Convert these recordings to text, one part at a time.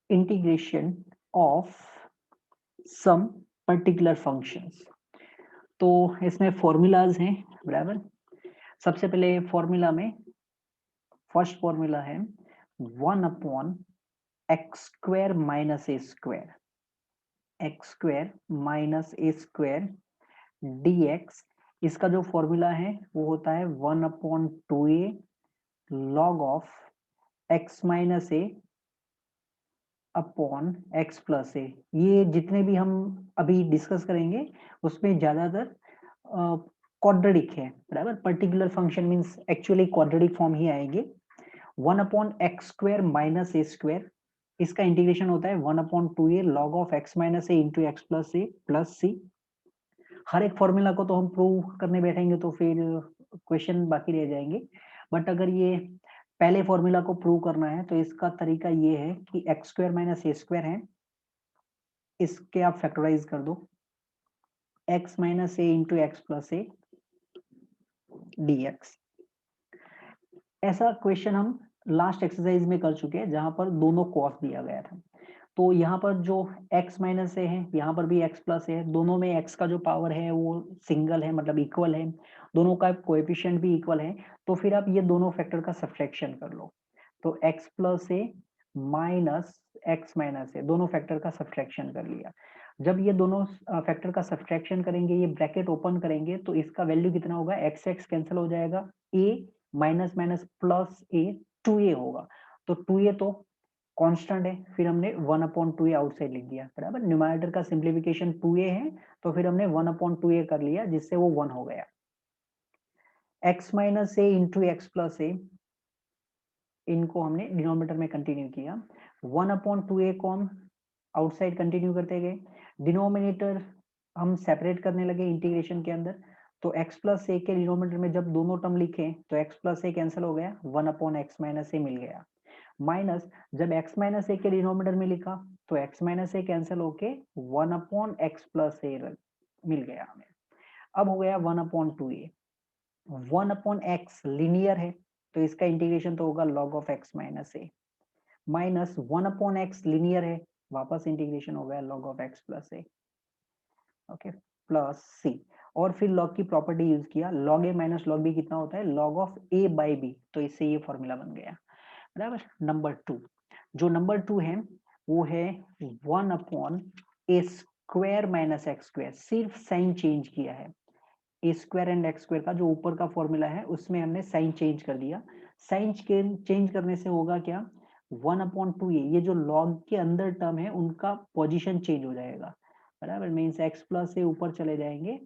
Integration of some particular functions. तो इसमें formulas हैं, बराबर। सबसे पहले फॉर्मूला में फर्स्ट फॉर्मूला है 1/x² minus a square, x² minus a square dx। इसका जो फॉर्मूला है वो होता है 1/2a log of x minus A upon x plus A. ये जितने भी हम अभी डिस्कस करेंगे उसमें ज्यादातर क्वाड्रेटिक है, बराबर। Particular function means actually quadratic form ही आएंगे। 1/x² माइनस ए स्क्वायर, इसका इंटीग्रेशन होता है 1/2a log of x minus a into x plus a plus c. हर एक फॉर्मूला को तो हम प्रूव करने बैठेंगे तो फिर क्वेश्चन बाकी रह जाएंगे, बट अगर ये पहले फॉर्मूला को प्रूव करना है तो इसका तरीका ये है कि x² माइनस ए स्क्वायर है, इसके आप फैक्टराइज कर दो, x minus a into x plus A dx। ऐसा क्वेश्चन हम लास्ट एक्सरसाइज में कर चुके हैं जहां पर दोनों कॉस दिया गया था। तो यहाँ पर जो x माइनस ए है, यहाँ पर भी x प्लस है, दोनों में x का जो पावर है वो सिंगल है, मतलब इक्वल है, दोनों का कोएफिशिएंट भी इक्वल है। तो फिर आप ये दोनों फैक्टर का सब्ट्रैक्शन कर लो, तो x प्लस ए माइनस एक्स माइनस ए, दोनों फैक्टर का सब्ट्रैक्शन कर लिया। जब ये दोनों फैक्टर का सब्ट्रैक्शन करेंगे, ये ब्रैकेट ओपन करेंगे, तो इसका वैल्यू कितना होगा, एक्स एक्स कैंसिल हो जाएगा, a minus minus plus A 2a होगा। तो 2a तो कांस्टेंट है, फिर हमने 1/2a आउटसाइड लिख दिया, बराबर। न्यूमरेटर का सिंप्लीफिकेशन 2a है, तो फिर हमने 1/2a कर लिया, जिससे वो 1 हो गया। x minus a into x plus ए, इनको हमने डिनोमिनेटर में कंटिन्यू किया। 1/2a को हम आउटसाइड कंटिन्यू करते गए, डिनोमिनेटर हम सेपरेट करने लगे इंटीग्रेशन के अंदर। तो x प्लस ए के डिनोमिनेटर में जब दोनों टर्म लिखे तो x प्लस ए कैंसिल हो गया, 1/x माइनस ए मिल गया। माइनस जब x माइनस ए के डिनोमिनेटर में लिखा तो x माइनस ए कैंसिल होके 1/x प्लस ए मिल गया हमें। अब हो गया 1/2a, 1/x लीनियर है तो इसका इंटीग्रेशन तो होगा log of x minus a, minus 1/x linear है, वापस इंटीग्रेशन हो गया log of x plus a, okay, plus c. और फिर log की प्रॉपर्टी यूज किया, log a minus log b कितना होता है, log of a by b, तो इससे ये फॉर्मूला बन गया, बराबर। नंबर 2, जो नंबर 2 है वो है 1/a² माइनस एक्स स्क्वायर, सिर्फ साइन चेंज किया है। A square and x square का जो ऊपर का फॉर्मूला है उसमें हमने साइन चेंज कर दिया। साइन चेंज करने से होगा क्या, 1/2a, ये जो लॉग के अंदर टर्म है उनका पोजीशन चेंज हो जाएगा, बराबर। मीन्स एक्स प्लस ए ऊपर चले जाएंगे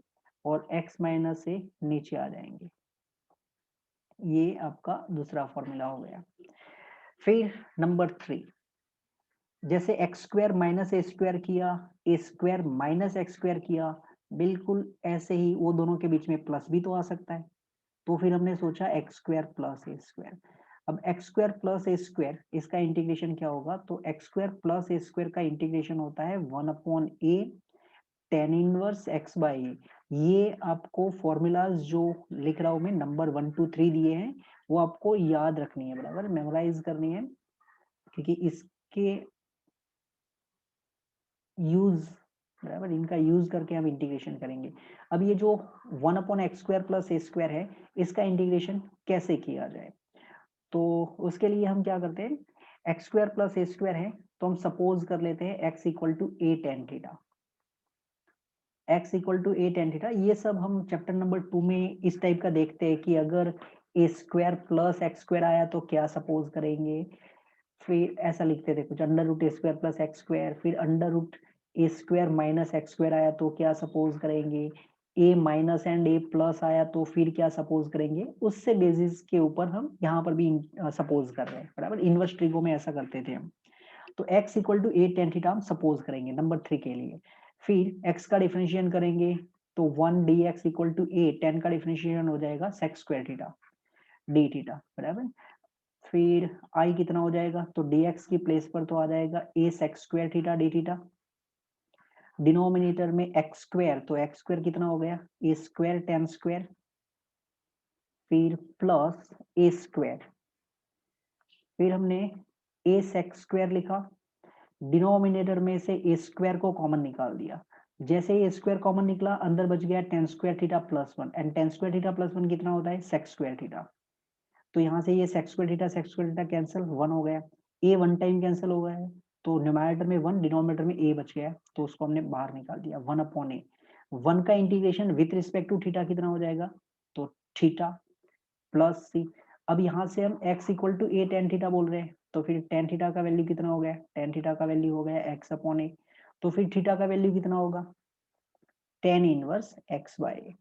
और एक्स माइनस ए नीचे आ जाएंगे। ये आपका दूसरा फॉर्मूला हो गया। फिर नंबर 3, जैसे x² माइनस ए स्क्वायर किया, a² माइनस एक्स स्क्वायर किया, बिल्कुल ऐसे ही वो दोनों के बीच में प्लस भी तो आ सकता है। तो फिर हमने सोचा x² प्लस ए स्क्वायर। अब x² प्लस ए स्क्वायर, इसका इंटीग्रेशन क्या होगा, तो x² प्लस ए स्क्वायर का इंटीग्रेशन होता है 1/a tan inverse x by a. ये आपको फॉर्मूलाज जो लिख रहा हूं मैं, नंबर 1 2 3 दिए हैं, वो आपको याद रखनी है, बराबर, मेमोराइज करनी है, क्योंकि इसके यूज, बराबर, इनका यूज करके हम इंटीग्रेशन करेंगे। अब ये जो 1/x² प्लस ए स्क्वायर है, इसका इंटीग्रेशन कैसे किया जाए, तो उसके लिए हम क्या करते हैं, x² प्लस ए स्क्वायर है तो हम सपोज कर लेते हैं x equal to a tan theta, x equal to a tan theta. ये सब हम चैप्टर नंबर 2 में इस टाइप का देखते हैं कि अगर a² प्लस एक्स स्क्वायर आया तो क्या सपोज करेंगे। फिर ऐसा लिखते थे कुछ, √a² प्लस एक्स स्क्वायर, फिर √a² माइनस एक्स स्क्वायर आया तो क्या सपोज करेंगे, a minus and a plus आया तो फिर क्या सपोज करेंगे। उससे बेसिस के ऊपर हम यहाँ पर भी सपोज कर रहे हैं, बराबर। इनवर्स ट्रिगो में ऐसा करते थे हम। तो x equal to a tan theta हम सपोज करेंगे नंबर 3 के लिए। फिर x का डिफरेंशिएशन करेंगे तो 1 dx equal to a tan का डिफरेंशिएशन हो जाएगा sec square theta d theta, बराबर। फिर i कितना हो जाएगा, तो dx की प्लेस पर तो आ जाएगा a sec square theta d theta. Denominator में एक्स स्क्वायर, तो एक्स स्क्वायर कितना हो गया, a स्क्वायर tan स्क्वायर, फिर प्लस a स्क्वायर, फिर हमने a sec स्क्वायर लिखा, डिनोमिनेटर में से ए स्क्वायर को कॉमन निकाल दिया। जैसे ही ए स्क्वायर कॉमन निकला, अंदर बच गया ten square theta plus one, and ten square theta plus one कितना होता है? Sex square theta. तो यहाँ से ये sex square theta cancel, one हो गया। ए वन टाइम कैंसिल हो गया है, तो न्यूमरेटर में वन, डिनोमिनेटर में ए बच गया, तो उसको हमने बाहर निकाल दिया, वन अपॉन ए। वन का integration with respect to theta कितना हो जाएगा? तो थीटा प्लस सी। अब यहाँ से हम x equal to a tan theta बोल रहे हैं, तो फिर टेन थीटा का वैल्यू कितना हो गया? टेन थीटा का वैल्यू हो गया x अपॉन ए। तो फिर थीटा का वैल्यू कितना होगा? टेन इनवर्स x बाय ए।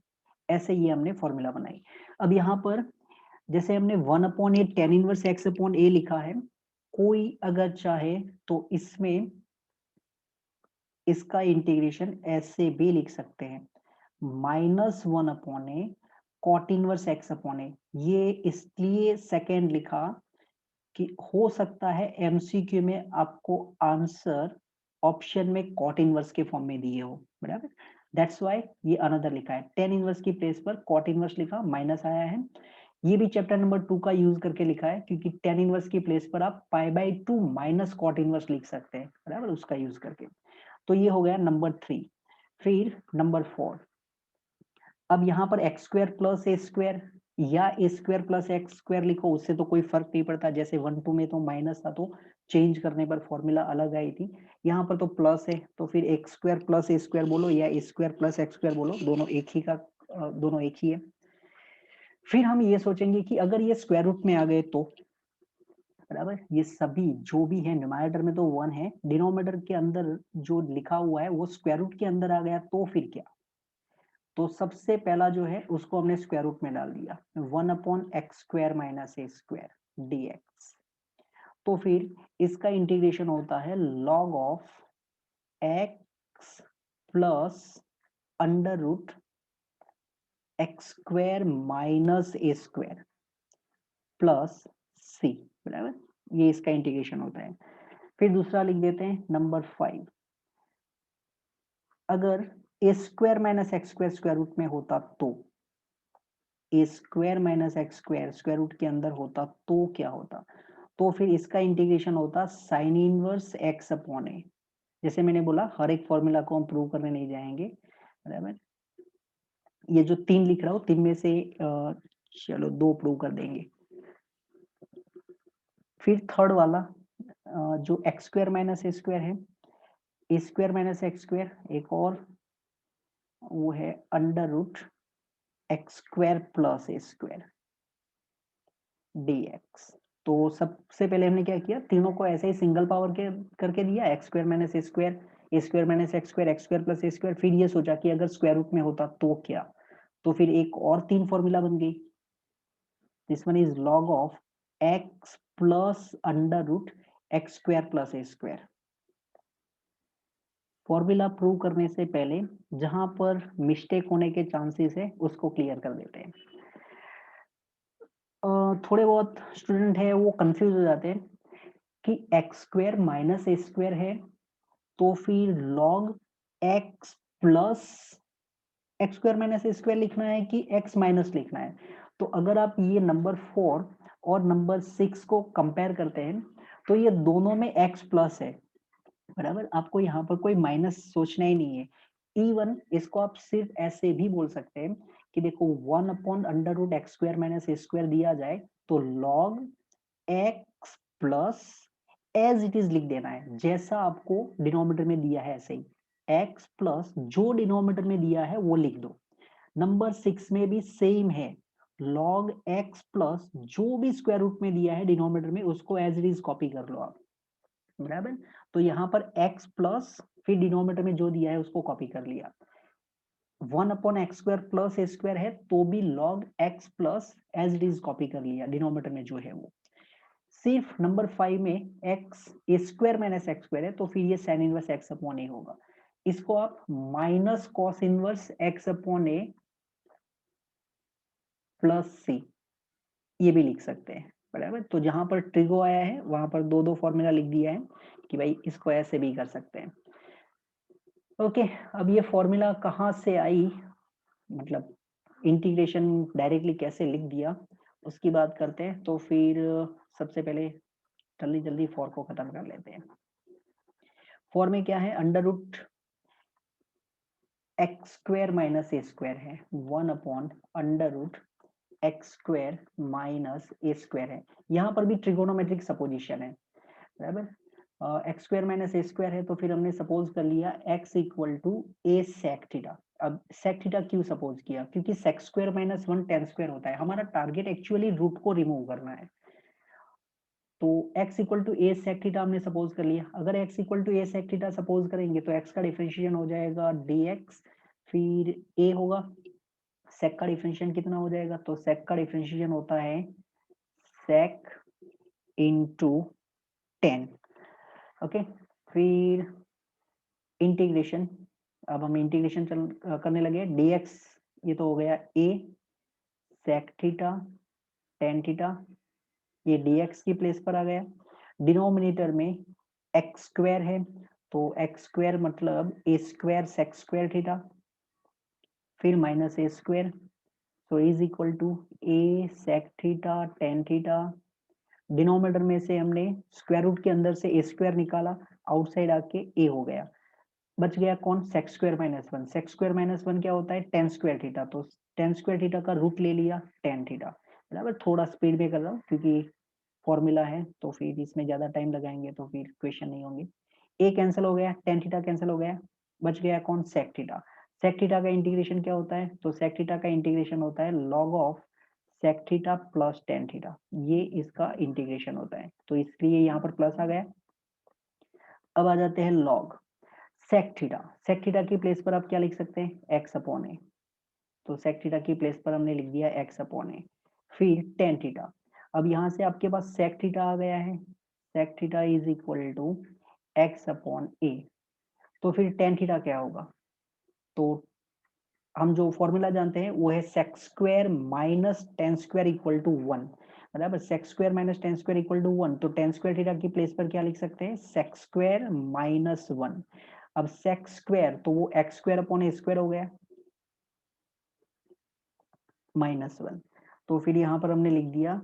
ऐसे ये हमने फॉर्मूला बनाई। अब यहाँ पर जैसे हमने वन अपॉन ए टेन इनवर्स x अपॉन ए लिखा है, कोई अगर चाहे तो इसमें इसका इंटीग्रेशन ऐसे भी लिख सकते हैं, माइनस वन अपॉन ए कॉट इनवर्स एक्स अपॉन ए। ये इसलिए सेकेंड लिखा कि हो सकता है एमसीक्यू में आपको आंसर ऑप्शन में कॉट इनवर्स के फॉर्म में दिए हो, बराबर। दैट्स व्हाई ये अनदर लिखा है, टेन इनवर्स की प्लेस पर कॉट इनवर्स लिखा, माइनस आया है। ये भी चैप्टर नंबर 2 का यूज करके लिखा है, क्योंकि टेन इनवर्स की प्लेस पर आप pi by 2 minus cot inverse लिख सकते हैं, बराबर, उसका यूज करके। तो ये हो गया नंबर 3। फिर नंबर 4, अब यहाँ पर x square plus a square या ए स्क्वायर प्लस एक्स स्क्वायर लिखो, उससे तो कोई फर्क नहीं पड़ता। जैसे 1 2 में तो माइनस था, तो चेंज करने पर फॉर्मूला अलग आई थी। यहाँ पर तो प्लस है, तो फिर x square plus a square बोलो या ए स्क्वायर प्लस एक्स स्क्वायर बोलो, दोनों एक ही है। फिर हम ये सोचेंगे कि अगर ये स्क्वायर रूट में आ गए तो, बराबर, ये सभी जो भी है न्यूमरेटर में तो 1 है, डिनोमिनेटर के अंदर जो लिखा हुआ है वो स्क्वायर रूट के अंदर आ गया, तो फिर क्या? तो सबसे पहला जो है उसको हमने स्क्वायर रूट में डाल दिया, one upon x square minus a square d x. तो फिर इसका इंटीग्रेशन होता है log of x plus under root x square minus a square plus c, बराबर, ये इसका इंटीग्रेशन होता है। फिर दूसरा लिख देते हैं नंबर 5, अगर a square minus x square square root में होता तो, a square minus x square square root के अंदर होता तो क्या होता? तो फिर इसका इंटीग्रेशन होता साइन इनवर्स एक्स अपॉन ए। जैसे मैंने बोला, हर एक फॉर्मूला को हम प्रूव करने नहीं जाएंगे, बराबर। ये जो 3 लिख रहा हूं, 3 में से चलो 2 प्रूव कर देंगे। फिर थर्ड वाला जो x square minus a square है, a square minus x square, एक और वो है under root x square plus a square dx। तो सबसे पहले हमने क्या किया, तीनों को ऐसे ही सिंगल पावर के करके दिया, x square minus a square, a square minus x square, x square plus a square. फिर ये सोचा कि अगर स्क्वायर रूट में होता तो क्या, तो फिर एक और 3 फॉर्मूला बन गई। This one is log of x plus under root x square plus a square. Formula prove करने से पहले जहां पर मिस्टेक होने के चांसेस है उसको क्लियर कर देते हैं। थोड़े बहुत स्टूडेंट है वो कंफ्यूज हो जाते हैं कि x square minus a square है, तो फिर log x plus x square minus a square लिखना है कि एक्स माइनस लिखना है। तो अगर आप ये नंबर 4 और नंबर 6 को कंपेयर करते हैं, तो ये दोनों में एक्स प्लस है, बराबर। आपको यहाँ पर कोई माइनस सोचना ही नहीं है। इवन इसको आप सिर्फ ऐसे भी बोल सकते हैं कि देखो, 1 upon under root x square minus a square दिया जाए तो log x plus as it is लिख देना है, जैसा आपको डिनोमिनेटर में दिया है ऐसे ही, एक्स प्लस जो डिनोमिनेटर में दिया है वो लिख दो। नंबर 6 में भी सेम है, लॉग एक्स प्लस जो भी स्क्वायर रूट में दिया है डिनोमिनेटर में उसको एज इट इज कॉपी कर लो आप, बराबर। तो यहाँ पर x प्लस फिर डिनोमिनेटर में जो दिया है उसको कॉपी कर लिया। 1 upon x square plus a square है तो भी log x plus as it is copy कर लिया डिनोमिनेटर में जो है वो। सिर्फ नंबर 5 में x a square minus x square है, तो फिर ये sine inverse x upon a होगा। इसको आप minus cos inverse x upon a plus c ये भी लिख सकते हैं, बराबर। तो जहां पर ट्रिगो आया है वहां पर दो दो फॉर्मूला लिख दिया है कि भाई इसको ऐसे भी कर सकते हैं। ओके, अब ये फॉर्मूला कहाँ से आई, मतलब इंटीग्रेशन डायरेक्टली कैसे लिख दिया, उसकी बात करते हैं। तो फिर सबसे पहले जल्दी जल्दी फॉर को खत्म कर लेते हैं। फॉर्म में क्या है, under root x square minus a square है, 1 under root x square minus a square है। यहाँ पर भी ट्रिगोनोमेट्रिक सपोजिशन है, बराबर। X square minus a square है, तो फिर हमने सपोज कर लिया x equal to a sec theta. अब सेक थीटा क्यों सपोज किया, क्योंकि sec square minus 1 tan square होता है, हमारा टारगेट एक्चुअली रूट को रिमूव करना है। तो x equal to a sec theta हमने सपोज कर लिया। अगर x equal to a sec theta suppose करेंगे तो x का डिफरेंशिएशन हो जाएगा dx, फिर a होगा, सेक का डिफरेंशिएशन कितना हो जाएगा, तो सेक का डिफरेंशिएशन होता है सेक इंटू 10। ओके, फिर इंटीग्रेशन, अब हम इंटीग्रेशन करने लगे, dx ये तो हो गया a sec theta tan theta, ये dx की प्लेस पर आ गया। डिनोमिनेटर में एक्स स्क्वायर है, तो एक्स स्क्वायर मतलब a square sec square theta, फिर माइनस ए स्क्वायर, तो is equal to a sec theta tan theta. Denominator में से हमने स्क्वायर रूट के अंदर से ए स्क्वायर निकाला, आउटसाइड आके ए हो गया, बच गया कौन, sec square minus 1। Sec square minus 1 क्या होता है, टेन स्क्वायर थीटा, तो टेन स्क्वायर थीटा का रूट ले लिया टेन थीटा, बराबर। थोड़ा स्पीड में कर रहा हूँ क्योंकि फॉर्मूला है, तो फिर इसमें ज्यादा टाइम लगाएंगे तो फिर क्वेश्चन नहीं होंगे। ए कैंसिल हो गया, टेन थीटा कैंसिल हो गया, बच गया कौन, सेक थीटा। सेक थीटा का इंटीग्रेशन क्या होता है, तो सेक थीटा का इंटीग्रेशन होता है log of sec theta plus tan theta, ये इसका इंटीग्रेशन होता है, तो इसलिए यहाँ पर प्लस आ गया। अब आ जाते हैं log sec theta. Sec theta की प्लेस पर आप क्या लिख सकते हैं, एक्स अपॉन ए, तो सेक थीटा की प्लेस पर हमने लिख दिया एक्स अपॉन ए, फिर टेन थीटा। अब यहाँ से आपके पास सेक थीटा आ गया है, sec theta is equal to x upon a, तो फिर टेन थीटा क्या होगा, तो हम जो फॉर्मूला जानते हैं वो है sec square minus tan square equal to 1, बराबर। Sec square minus tan square equal to 1, तो टेन स्क्वायर थीटा की प्लेस पर क्या लिख सकते हैं, सेक स्क्वायर माइनस 1। अब सेक स्क्वायर तो वो x square upon a square हो गया माइनस 1, तो फिर यहाँ पर हमने लिख दिया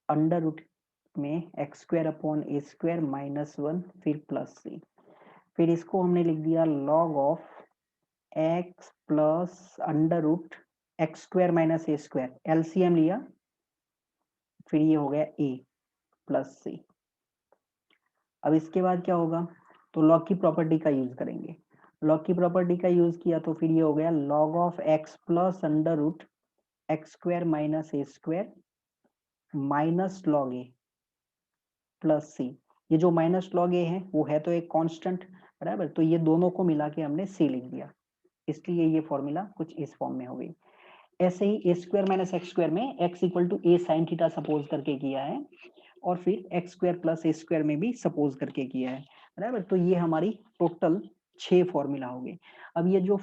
अंडर रूट में x square upon a square minus 1 फिर प्लस सी, फिर इसको हमने लिख दिया log of x plus under root x square minus a square, LCM लिया, फिर ये हो गया ए प्लस सी। अब इसके बाद क्या होगा, तो लॉग की प्रॉपर्टी का यूज करेंगे। लॉग की प्रॉपर्टी का यूज किया तो फिर ये हो गया log of x plus under root x square minus a square minus log a plus c. ये जो माइनस लॉग ए है वो है तो एक कांस्टेंट, बराबर, तो ये दोनों को मिला के हमने सी लिख दिया, इसलिए ये फॉर्मूला कुछ इस फॉर्म में हो गई। ऐसे ही a square minus x square में x equal to a sine theta suppose करके किया है, और फिर x square plus a square में भी सपोज करके किया है, बराबर। तो ये हमारी टोटल 6 फॉर्मूला हो गए। अब ये जो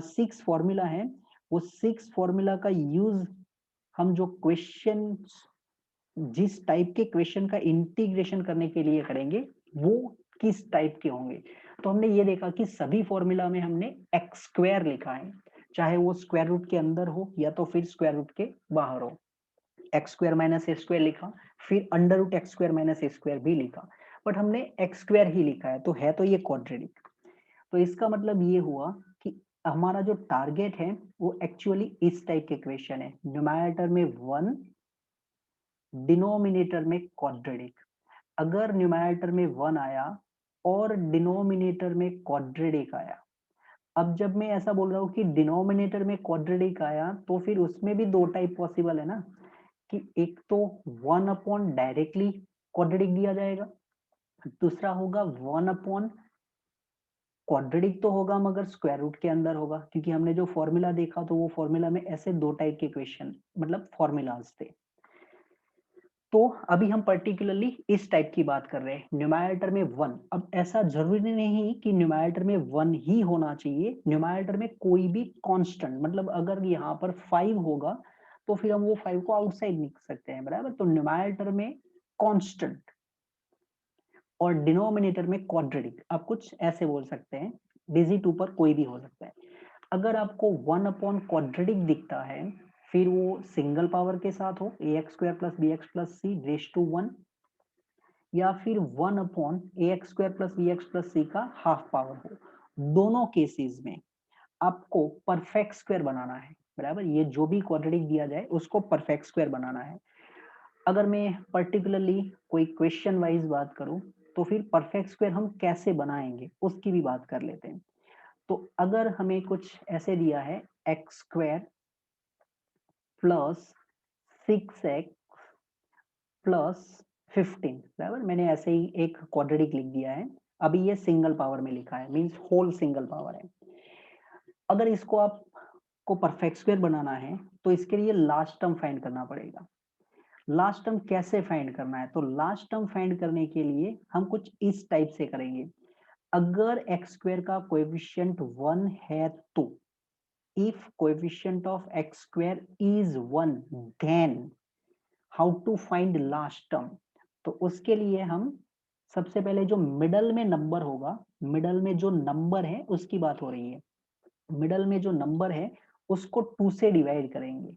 6 फॉर्मूला है, वो 6 फॉर्मूला का यूज हम जो क्वेश्चन, जिस टाइप के क्वेश्चन का इंटीग्रेशन करने के लिए करेंगे वो किस टाइप के होंगे। तो हमने ये देखा कि सभी फॉर्मूला में हमने एक्स स्क्वायर लिखा है, चाहे वो स्क्वायर रूट के अंदर हो या तो फिर स्क्वायर रूट के बाहर हो। X square minus a square लिखा, फिर under root x square minus a square भी लिखा, बट हमने एक्स स्क्वायर ही लिखा है तो ये क्वाड्रेटिक। तो इसका मतलब ये हुआ कि हमारा जो टारगेट है वो एक्चुअली इस टाइप के क्वेश्चन है, न्यूमरेटर में 1, डिनोमिनेटर में क्वाड्रेटिक। अगर न्यूमरेटर में 1 आया और डिनोमिनेटर में क्वाड्रेटिक आया, अब जब मैं ऐसा बोल रहा हूँ कि डिनोमिनेटर में क्वाड्रेटिक आया तो फिर उसमें भी दो टाइप पॉसिबल है ना, कि एक तो 1 अपॉन डायरेक्टली क्वाड्रेटिक दिया जाएगा, दूसरा होगा 1 अपॉन क्वाड्रेटिक तो होगा मगर स्क्वायर रूट के अंदर होगा, क्योंकि हमने जो फॉर्मूला देखा तो वो फॉर्मूला में ऐसे दो टाइप के क्वेश्चन मतलब फॉर्मूलाज थे। तो अभी हम पर्टिकुलरली इस टाइप की बात कर रहे हैं, न्यूमरेटर में 1। अब ऐसा जरूरी नहीं कि न्यूमरेटर में 1 ही होना चाहिए, न्यूमरेटर में कोई भी कांस्टेंट, मतलब अगर यहाँ पर 5 होगा तो फिर हम वो 5 को आउटसाइड लिख सकते हैं, बराबर। तो न्यूमरेटर में कांस्टेंट और डिनोमिनेटर में क्वाड्रेटिक, आप कुछ ऐसे बोल सकते हैं, डिजिट ऊपर कोई भी हो सकता है। अगर आपको 1 अपॉन क्वाड्रेटिक दिखता है, फिर वो सिंगल पावर के साथ हो, a x square plus b x plus c raise to 1, या फिर 1/ax² + bx + c का हाफ पावर हो, दोनों केसेस में आपको परफेक्ट स्क्वायर बनाना है, बराबर। ये जो भी क्वाड्रेटिक दिया जाए उसको परफेक्ट स्क्वायर बनाना है। अगर मैं पर्टिकुलरली कोई क्वेश्चन वाइज बात करूं तो फिर परफेक्ट स्क्वायर हम कैसे बनाएंगे उसकी भी बात कर लेते हैं। तो अगर हमें कुछ ऐसे दिया है x² + 6x + 15, बराबर। मैंने ऐसे ही एक क्वाड्रेटिक लिख दिया है, अभी ये सिंगल पावर में लिखा है, मींस होल सिंगल पावर है। अगर इसको आपको परफेक्ट स्क्वायर बनाना है तो इसके लिए लास्ट टर्म फाइंड करना पड़ेगा। लास्ट टर्म कैसे फाइंड करना है? तो लास्ट टर्म फाइंड करने के लिए हम कुछ इस टाइप से करेंगे। अगर x² का कोएफिशिएंट 1 है तो if coefficient of x² is 1 then how to find last term. तो उसके लिए हम सबसे पहले जो मिडल में नंबर होगा, मिडल में जो नंबर है उसकी बात हो रही है। मिडल में जो नंबर है उसको 2 से डिवाइड करेंगे,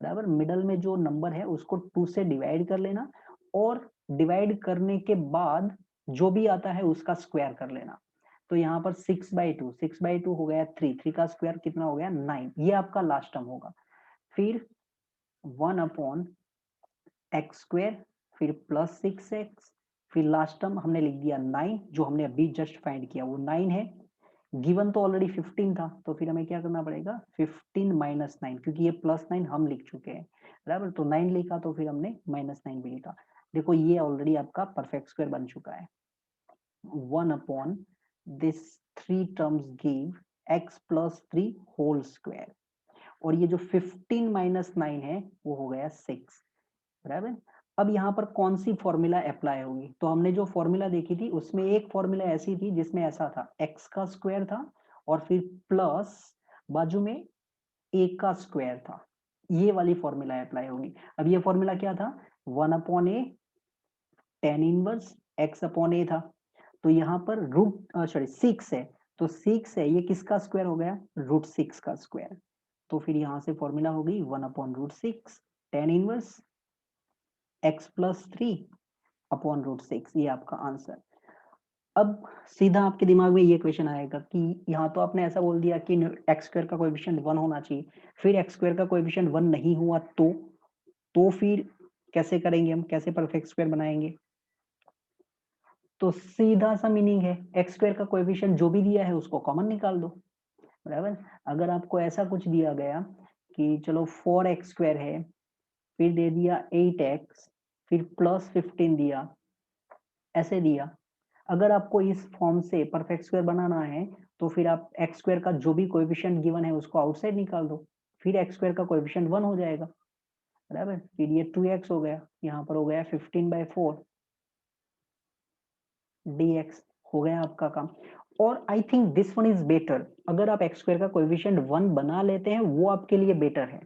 बराबर। मिडल में जो नंबर है उसको 2 से डिवाइड कर लेना और डिवाइड करने के बाद जो भी आता है उसका स्क्वायर कर लेना। तो यहाँ पर 6/2 हो गया 3 का स्क्वायर कितना हो गया 9, ये आपका लास्ट टर्म होगा। फिर 1/x², फिर +6x, फिर लास्ट टर्म हमने लिख दिया 9, जो हमने अभी जस्ट फाइंड किया वो 9 है। गिवन तो ऑलरेडी 15 था, तो फिर हमें क्या करना पड़ेगा 15 - 9, क्योंकि ये +9 हम लिख चुके हैं, बराबर। तो 9 लिखा तो फिर हमने -9 भी लिखा। देखो ये ऑलरेडी आपका परफेक्ट स्क्वायर बन चुका है। 1/this 3 terms give x + 3 whole square, और ये जो 15 - 9 है वो हो गया 6, बराबर। अब यहाँ पर कौन सी फॉर्मूला अप्लाई होगी? तो हमने जो फॉर्मूला देखी थी उसमें एक फॉर्मूला ऐसी थी जिसमें ऐसा था, x का स्क्वायर था और फिर प्लस बाजू में a का स्क्वायर था, ये वाली फॉर्मूला अप्लाई होगी। अब ये फॉर्मूला क्या था? 1/a tan इनवर्स x/a था। तो यहाँ पर सॉरी 6 है, तो 6 है, ये किसका स्क्वायर हो गया? √6 का स्क्वायर। तो फिर यहाँ से फॉर्मूला होगी 1/√6 tan इनवर्स x + 3/√6, ये आपका आंसर। अब सीधा आपके दिमाग में ये क्वेश्चन आएगा कि यहाँ तो आपने ऐसा बोल दिया कि x² का कोएफिशिएंट 1 होना चाहिए, फिर x² का कोएफिशिएंट 1 नहीं हुआ तो फिर कैसे करेंगे हम, कैसे परफेक्ट स्क्वायर बनाएंगे? तो सीधा सा मीनिंग है, x² का कोएफिशिएंट जो भी दिया है उसको कॉमन निकाल दो, बराबर। अगर आपको ऐसा कुछ दिया गया कि चलो 4x² है, फिर दे दिया 8x, फिर +15 दिया, ऐसे दिया। अगर आपको इस फॉर्म से परफेक्ट स्क्वायर बनाना है तो फिर आप x² का जो भी कोएफिशिएंट गिवन है उसको आउटसाइड निकाल दो, फिर x² का कोएफिशिएंट 1 हो जाएगा, बराबर। फिर ये 2x हो गया, यहाँ पर हो गया 15/4 dx, हो गया आपका काम। और I think this one is better, अगर आप x² का कोएफिशिएंट 1 बना लेते हैं वो आपके लिए बेटर है,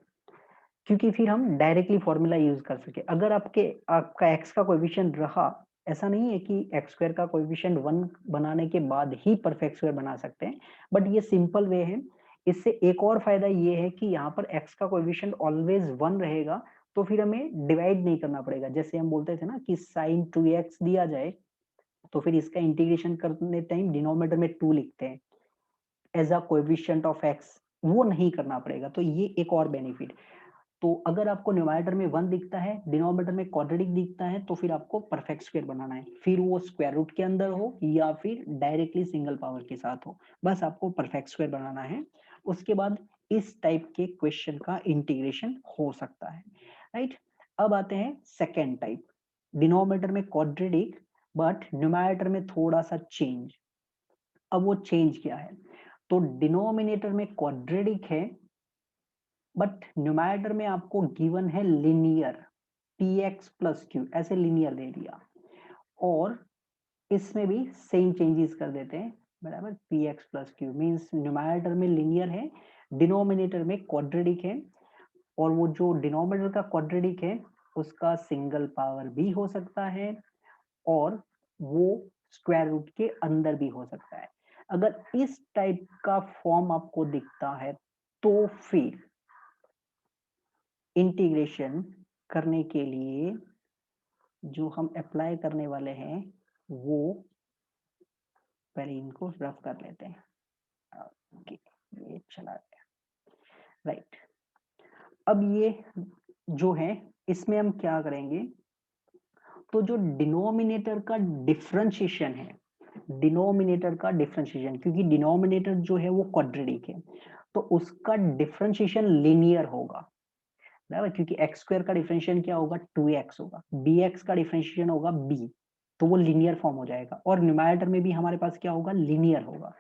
क्योंकि फिर हम डायरेक्टली फॉर्मूला यूज कर सके। अगर आपका x का कोएफिशिएंट रहा, ऐसा नहीं है कि x² का कोएफिशिएंट 1 बनाने के बाद ही परफेक्ट स्क्वायर बना सकते हैं, बट ये सिंपल वे है। इससे एक और फायदा ये है कि यहाँ पर x का कोएफिशिएंट ऑलवेज 1 रहेगा, तो फिर हमें डिवाइड नहीं करना पड़ेगा। जैसे हम बोलते थे ना कि sin 2x दिया जाए तो फिर इसका इंटीग्रेशन करने टाइम डिनोमिनेटर में 2 लिखते हैं as a coefficient of x, वो नहीं करना पड़ेगा। तो ये एक और बेनिफिट। तो अगर आपको न्यूमरेटर में 1 दिखता है, डिनोमिनेटर में क्वाड्रेटिक दिखता है, तो फिर आपको परफेक्ट स्क्वायर बनाना है, फिर वो स्क्वायर रूट के अंदर हो या फिर डायरेक्टली सिंगल पावर के साथ हो, बस आपको परफेक्ट स्क्वायर बनाना है। उसके बाद इस टाइप के क्वेश्चन का इंटीग्रेशन हो सकता है, राइट। अब आते हैं सेकेंड टाइप, डिनोमिनेटर में क्वाड्रेटिक बट न्यूमरेटर में थोड़ा सा चेंज। अब वो चेंज क्या है? तो डिनोमिनेटर में क्वाड्रेटिक है बट न्यूमरेटर में आपको गिवन है लिनियर, px + q, ऐसे लिनियर दे दिया। और इसमें भी सेम चेंजेस कर देते हैं, बराबर। px + q मींस न्यूमरेटर में लिनियर है, डिनोमिनेटर में क्वाड्रेटिक है, और वो जो डिनोमिनेटर का क्वाड्रेटिक है उसका सिंगल पावर भी हो सकता है और वो स्क्वायर रूट के अंदर भी हो सकता है। अगर इस टाइप का फॉर्म आपको दिखता है तो फिर इंटीग्रेशन करने के लिए जो हम अप्लाई करने वाले हैं वो पहले इनको रफ कर लेते हैं। ओके, ये चला गया, राइट। अब ये जो है इसमें हम क्या करेंगे, तो जो डिनोमिनेटर का डिफरेंशिएशन है, डिनोमिनेटर का डिफरेंशिएशन, क्योंकि डिनोमिनेटर जो है वो क्वाड्रेटिक है तो उसका डिफरेंशिएशन लीनियर होगा, बराबर, क्योंकि एक्स स्क्वायर का डिफरेंशिएशन क्या होगा, 2x होगा, bx का डिफरेंशिएशन होगा b, तो वो लीनियर फॉर्म हो जाएगा, और न्यूमरेटर में भी हमारे पास क्या होगा, लीनियर होगा।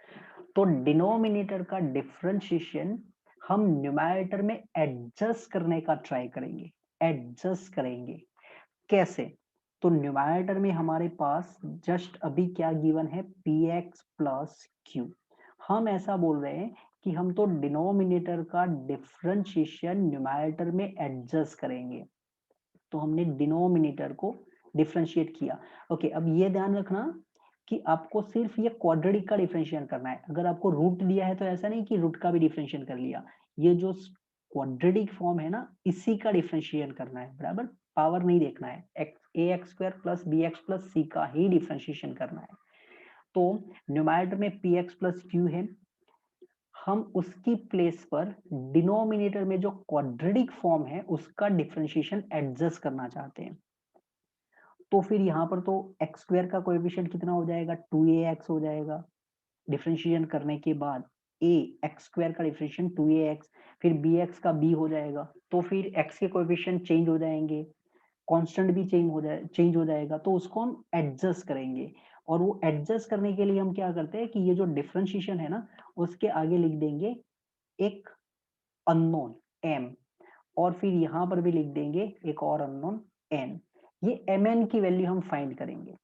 तो डिनोमिनेटर का डिफरेंशिएशन हम न्यूमरेटर में एडजस्ट करने का ट्राई करेंगे, एडजस्ट करेंगे कैसे, तो न्यूमरेटर में हमारे पास जस्ट अभी क्या गिवन है, px प्लस q। हम ऐसा बोल रहे हैं कि हम तो डिनोमिनेटर का डिफरेंशिएशन न्यूमरेटर में एडजस्ट करेंगे, तो हमने डिनोमिनेटर को डिफरेंशिएट किया। ओके, अब ये ध्यान रखना कि आपको सिर्फ ये क्वाड्रेटिक का डिफरेंशिएशन करना है, अगर आपको रूट दिया है तो ऐसा नहीं कि रूट का भी डिफरेंशिएशन कर लिया, ये जो क्वाड्रेटिक फॉर्म है ना इसी का डिफरेंशिएशन करना है, बराबर, पावर नहीं देखना है, ax square plus bx plus c का ही डिफरेंशिएशन करना है। तो न्यूमरेटर में px प्लस q है, हम उसकी प्लेस पर डिनोमिनेटर में जो क्वाड्रेटिक फॉर्म है उसका डिफरेंशिएशन एडजस्ट करना चाहते हैं, तो फिर यहाँ पर तो एक्स स्क्वायर का कोएफिशिएंट कितना हो जाएगा, 2ax हो जाएगा, डिफरेंशिएशन करने के बाद a एक्स स्क्वायर का डिफरेंशिएशन 2ax, फिर bx का b हो जाएगा, तो फिर x के कोएफिशिएंट चेंज हो जाएंगे, कांस्टेंट भी चेंज हो जाएगा, तो उसको हम एडजस्ट करेंगे, और वो एडजस्ट करने के लिए हम क्या करते हैं कि ये जो डिफरेंशिएशन है ना उसके आगे लिख देंगे एक अननोन m, और फिर यहाँ पर भी लिख देंगे एक और अननोन n, ये mn की वैल्यू हम फाइंड करेंगे।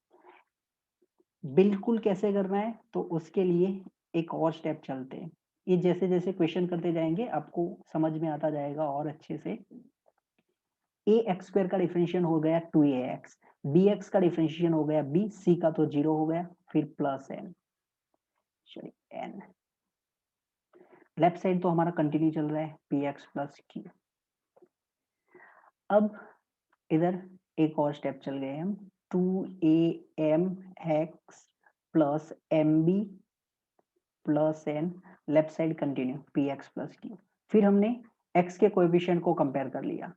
बिल्कुल कैसे करना है, तो उसके लिए एक और स्टेप चलते हैं, ये जैसे जैसे क्वेश्चन करते जाएंगे आपको समझ में आता जाएगा और अच्छे से। ए एक्स स्क्वायर का डिफरेंशिएशन हो गया 2ax, bx का डिफरेंशिएशन हो गया b, c का तो 0 हो गया, फिर plus n, n, left side तो हमारा कंटिन्यू चल रहा है px प्लस q। अब इधर एक और स्टेप चल गए हम, 2amx plus mb plus n, left side continue px plus q। फिर हमने x के कोएफिशिएंट को कंपेयर कर लिया,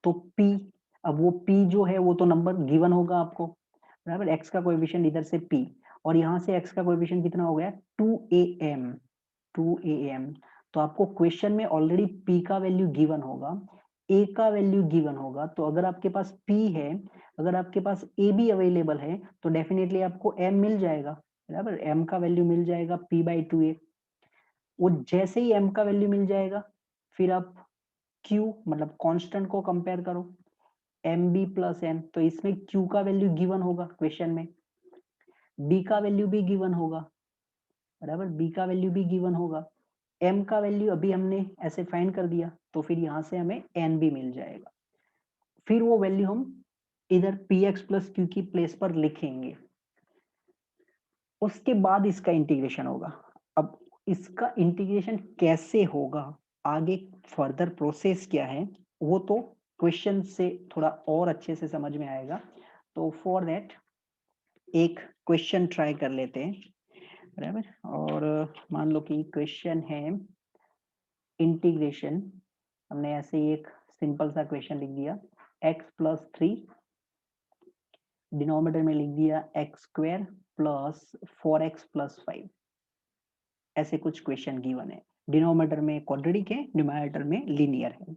तो p, अब वो p जो है वो तो नंबर गिवन होगा आपको, बराबर, x का कोएफिशिएंट इधर से p, और यहाँ से x का कोएफिशिएंट कितना हो गया 2am, 2am, तो आपको क्वेश्चन में ऑलरेडी p का वैल्यू गिवन होगा, a का वैल्यू गिवन होगा, तो अगर आपके पास p है, अगर आपके पास a भी अवेलेबल है तो डेफिनेटली आपको m मिल जाएगा, बराबर, m का वैल्यू मिल जाएगा p/2a। वो जैसे ही m का वैल्यू मिल जाएगा फिर आप q मतलब कांस्टेंट को कंपेयर करो, mb प्लस n, तो इसमें q का वैल्यू गिवन होगा क्वेश्चन में, b का वैल्यू भी गिवन होगा, बराबर, b का वैल्यू भी गिवन होगा, m का वैल्यू अभी हमने ऐसे फाइंड कर दिया, तो फिर यहाँ से हमें n भी मिल जाएगा, फिर वो वैल्यू हम इधर px प्लस q की प्लेस पर लिखेंगे, उसके बाद इसका इंटीग्रेशन होगा। अब इसका इंटीग्रेशन कैसे होगा, आगे फर्दर प्रोसेस क्या है, वो तो क्वेश्चन से थोड़ा और अच्छे से समझ में आएगा, तो फॉर दैट एक क्वेश्चन ट्राई कर लेते हैं, बराबर, और मान लो कि क्वेश्चन है इंटीग्रेशन, हमने ऐसे ही एक सिंपल सा क्वेश्चन लिख दिया, x प्लस 3, डिनोमिनेटर में लिख दिया x square plus 4x plus 5, ऐसे कुछ क्वेश्चन गिवन है, डिनोमिनेटर में क्वाड्रेटिक है, न्यूमरेटर में लीनियर है।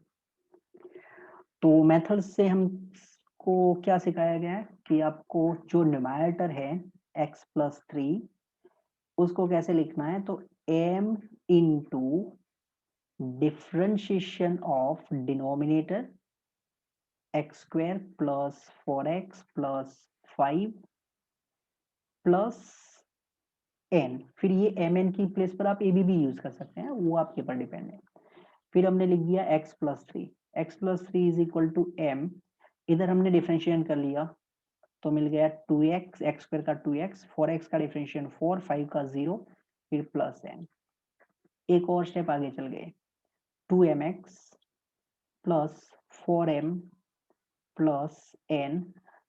तो मेथड से हमको क्या सिखाया गया है कि आपको जो न्यूमरेटर है x प्लस 3 उसको कैसे लिखना है, तो m into differentiation of denominator x square plus 4x plus 5 plus n, फिर ये mn की प्लेस पर आप ab भी यूज कर सकते हैं, वो आपके पर डिपेंड है। फिर हमने लिख दिया x plus 3, x plus 3 is equal to m, इधर हमने डिफरेंशिएट कर लिया तो मिल गया 2x, एक्स स्क्वायर का 2x, 4x का डिफरेंशिएशन 4, 5 का 0, फिर प्लस n। एक और स्टेप आगे चल गए, 2mx plus 4m plus n,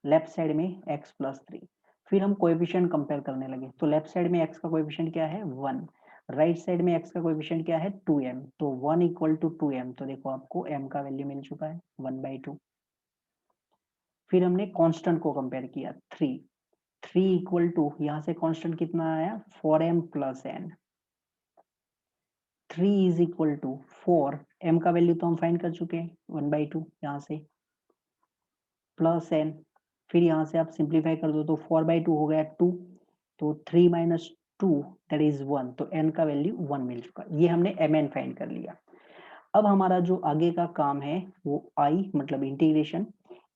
left side में x प्लस 3। फिर हम कोएफिशिएंट कंपेयर करने लगे, तो लेफ्ट साइड में x का कोएफिशिएंट क्या है 1, राइट साइड में x का कोएफिशिएंट क्या है 2m, तो 1 इक्वल टू 2m, तो देखो आपको m का वैल्यू मिल चुका है 1/2। फिर हमने कांस्टेंट को कंपेयर किया 3 इक्वल टू, यहाँ से कांस्टेंट कितना आया 4m plus n, 3 is equal to 4, m का वैल्यू तो हम फाइंड कर चुके हैं 1/2, यहाँ से प्लस n, फिर यहाँ से आप सिंप्लीफाई कर दो तो 4/2 हो गया 2, तो 3 माइनस 2 दैट इज 1, तो n का वैल्यू 1 मिल चुका। ये हमने mn फाइंड कर लिया। अब हमारा जो आगे का काम है वो i मतलब इंटीग्रेशन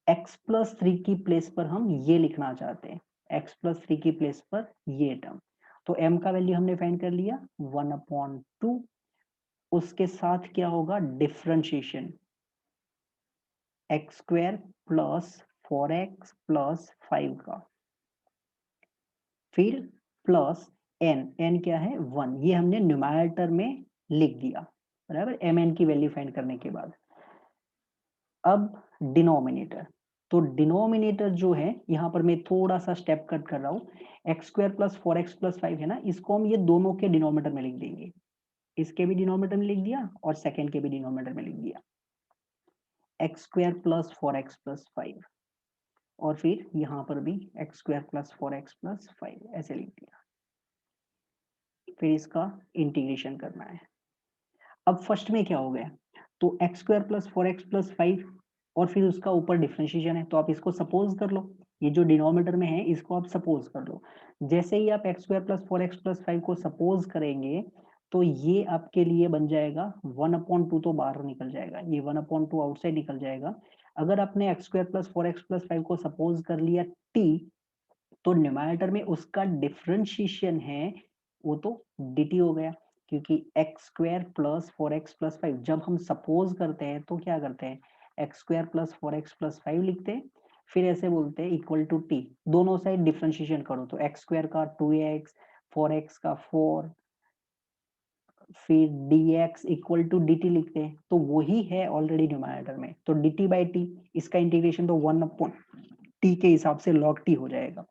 x प्लस 3 की प्लेस पर हम ये लिखना चाहते हैं, x प्लस 3 की प्लेस पर ये टर्म, तो m का वैल्यू हमने फाइंड कर लिया 1/2, उसके साथ क्या होगा differentiation x square plus 4x plus 5 का, फिर प्लस n क्या है 1, ये हमने न्यूमरेटर में लिख दिया बराबर mn की वैल्यू फाइंड करने के बाद। अब डिनोमिनेटर, तो डिनोमिनेटर जो है यहाँ पर मैं थोड़ा सा स्टेप कट कर रहा हूँ, x square plus 4x plus 5 है ना, इसको हम ये दोनों के डिनोमिनेटर में लिख देंगे, इसके भी डिनोमिनेटर में लिख दिया और सेकंड के भी डिनोमिनेटर में लिख दिया, x square plus 4x plus 5, और फिर यहाँ पर भी x square plus 4x plus 5 ऐसे लिख दिया, फिर इसका इंटीग्रेशन करना है। अब फर्स्ट में क्या हो गया, तो x square plus 4x plus 5 और फिर उसका ऊपर डिफरेंशिएशन है, तो आप इसको सपोज कर लो, ये जो डिनोमिनेटर में है इसको आप सपोज कर लो। जैसे ही आप x square plus 4x plus 5 को सपोज करेंगे तो ये आपके लिए बन जाएगा 1/2, तो बाहर निकल जाएगा, ये 1/2 आउटसाइड निकल जाएगा। अगर आपने x square plus 4x plus 5 को सपोज कर लिया t, तो न्यूमरेटर में उसका डिफरेंशिएशन है वो तो dt हो गया, क्योंकि x square plus 4x plus 5 जब हम सपोज करते हैं तो क्या करते हैं, x square plus 4x plus 5 लिखते हैं, फिर ऐसे बोलते हैं इक्वल टू t, दोनों साइड डिफरेंशिएशन करो, तो एक्स स्क्वायर का 2x, 4x का 4, फिर dx इक्वल टू dt लिखते हैं, तो वही है ऑलरेडी न्यूमरेटर में, तो dt बाई t, इसका इंटीग्रेशन तो 1/t के हिसाब से log t हो जाएगा।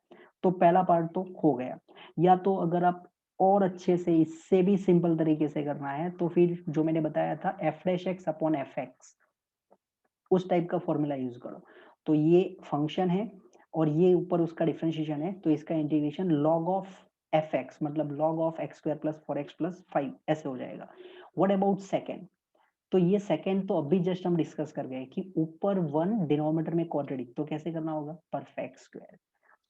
तो पहला पार्ट तो हो गया, या तो अगर आप और अच्छे से इससे भी सिंपल तरीके से करना है तो फिर जो मैंने बताया था f'(x) अपॉन fx, उस टाइप का फॉर्मूला यूज करो, तो ये फंक्शन है और ये ऊपर उसका डिफरेंशिएशन है, तो इसका इंटीग्रेशन log ऑफ fx मतलब log of x square plus 4x plus 5 ऐसे हो जाएगा। व्हाट अबाउट सेकंड, तो ये सेकंड तो अभी जस्ट हम डिस्कस कर गए कि ऊपर 1 डिनोमिनेटर में क्वाड्रेटिक, तो कैसे करना होगा परफेक्ट स्क्वायर,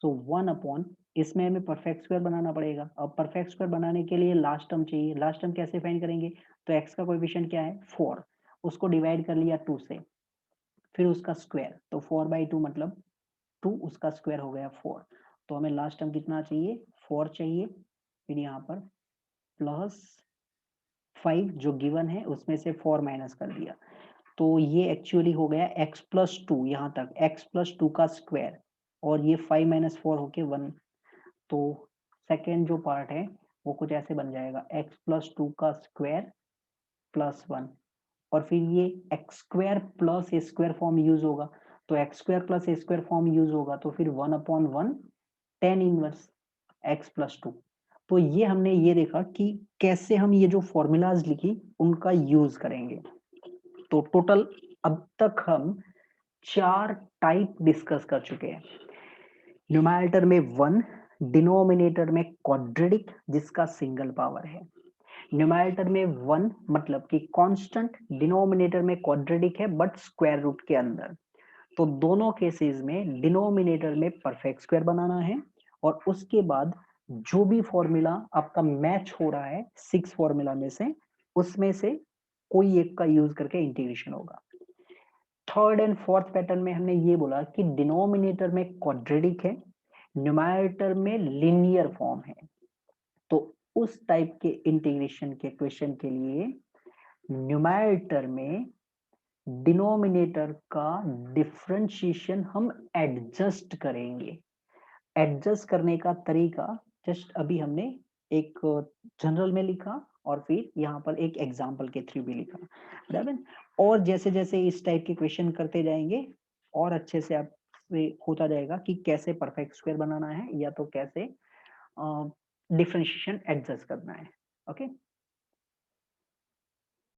सो 1 अपॉन, इसमें हमें परफेक्ट स्क्वायर बनाना पड़ेगा। अब परफेक्ट स्क्वायर बनाने के लिए लास्ट टर्म चाहिए, लास्ट टर्म कैसे फाइंड करेंगे, तो x का कोएफिशिएंट क्या है 4, उसको डिवाइड कर लिया 2 से, फिर उसका स्क्वायर, तो 4/2 मतलब 2, उसका स्क्वायर हो गया 4, तो हमें लास्ट टर्म कितना चाहिए 4 चाहिए, फिर यहाँ पर प्लस 5 जो गिवन है उसमें से 4 माइनस कर दिया, तो ये एक्चुअली हो गया x प्लस 2, यहाँ तक x प्लस 2 का स्क्वायर, और ये 5 माइनस 4 होके 1, तो सेकेंड जो पार्ट है वो कुछ ऐसे बन जाएगा x प्लस 2 का स्क्वायर प्लस 1, और फिर ये x square plus a square form use होगा, तो x square plus a square form use होगा, तो फिर 1/1 tan इनवर्स x प्लस 2। तो ये हमने ये देखा कि कैसे हम ये जो फॉर्मूलाज लिखी उनका यूज करेंगे। तो टोटल अब तक हम 4 टाइप डिस्कस कर चुके हैं, न्यूमरेटर में 1, डिनोमिनेटर में क्वाड्रेटिक जिसका सिंगल पावर है, न्यूमरेटर में 1 मतलब कि कांस्टेंट, डिनोमिनेटर में क्वाड्रेटिक है बट स्क्वायर रूट के अंदर, तो दोनों केसेस में डिनोमिनेटर में परफेक्ट स्क्वायर बनाना है, और उसके बाद जो भी फॉर्मूला आपका मैच हो रहा है 6 फॉर्मूला में से, उसमें से कोई एक का यूज करके इंटीग्रेशन होगा। थर्ड एंड फोर्थ पैटर्न में हमने ये बोला कि डिनोमिनेटर में क्वाड्रेटिक है, न्यूमरेटर में लिनियर फॉर्म है, तो उस टाइप के इंटीग्रेशन के क्वेश्चन के लिए न्यूमरेटर में डिनोमिनेटर का डिफरेंशिएशन हम एडजस्ट करेंगे। एडजस्ट करने का तरीका जस्ट अभी हमने एक जनरल में लिखा और फिर यहाँ पर एक एग्जाम्पल के थ्रू भी लिखा, बराबर। और जैसे जैसे इस टाइप के क्वेश्चन करते जाएंगे और अच्छे से आप से होता जाएगा कि कैसे परफेक्ट स्क्वायर बनाना है या तो कैसे डिफरेंशिएशन एडजस्ट करना है। ओके।